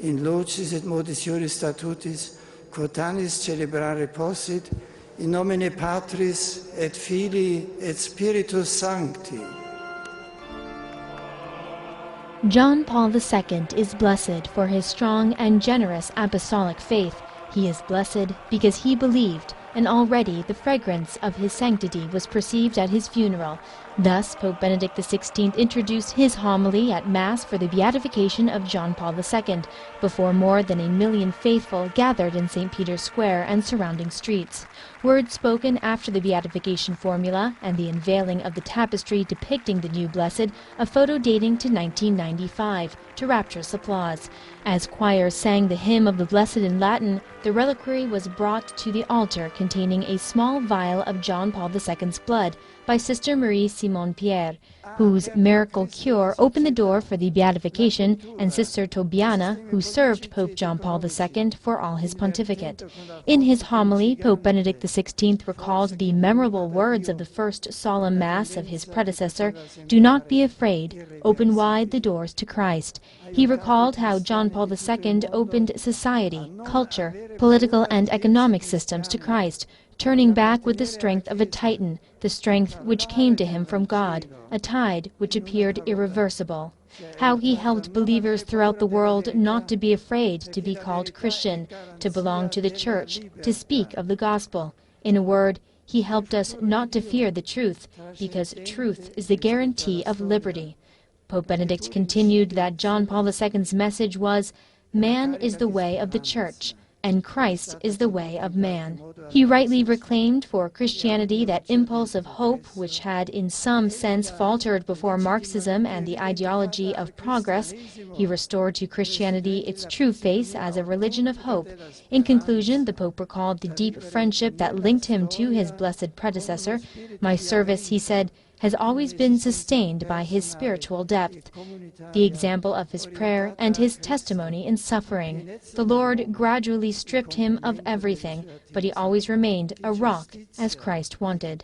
in lucis et modis iuris statutis, quotanis celebrare possit, in nomine Patris et Filii et Spiritus Sancti. John Paul II is blessed for his strong and generous apostolic faith. He is blessed because he believed, and already the fragrance of his sanctity was perceived at his funeral. Thus, Pope Benedict XVI introduced his homily at Mass for the beatification of John Paul II, before more than 1 million faithful gathered in St. Peter's Square and surrounding streets. Words spoken after the beatification formula and the unveiling of the tapestry depicting the new blessed, a photo dating to 1995, to rapturous applause. As choirs sang the hymn of the Blessed in Latin, the reliquary was brought to the altar containing a small vial of John Paul II's blood by Sister Marie Simon Pierre, whose miracle cure opened the door for the beatification, and Sister Tobiana, who served Pope John Paul II for all his pontificate. In his homily, Pope Benedict XVI recalled the memorable words of the first solemn Mass of his predecessor, "Do not be afraid, open wide the doors to Christ." He recalled how John Paul II opened society, culture, political and economic systems to Christ, turning back with the strength of a titan, the strength which came to him from God, a tide which appeared irreversible. How he helped believers throughout the world not to be afraid to be called Christian, to belong to the Church, to speak of the gospel. In a word, he helped us not to fear the truth, because truth is the guarantee of liberty. Pope Benedict continued that John Paul II's message was, "Man is the way of the Church, and Christ is the way of man." He rightly reclaimed for Christianity that impulse of hope which had in some sense faltered before Marxism and the ideology of progress. He restored to Christianity its true face as a religion of hope. In conclusion, the Pope recalled the deep friendship that linked him to his blessed predecessor. "My service," he said, "has always been sustained by his spiritual depth, the example of his prayer, and his testimony in suffering. The Lord gradually stripped him of everything, but he always remained a rock, as Christ wanted."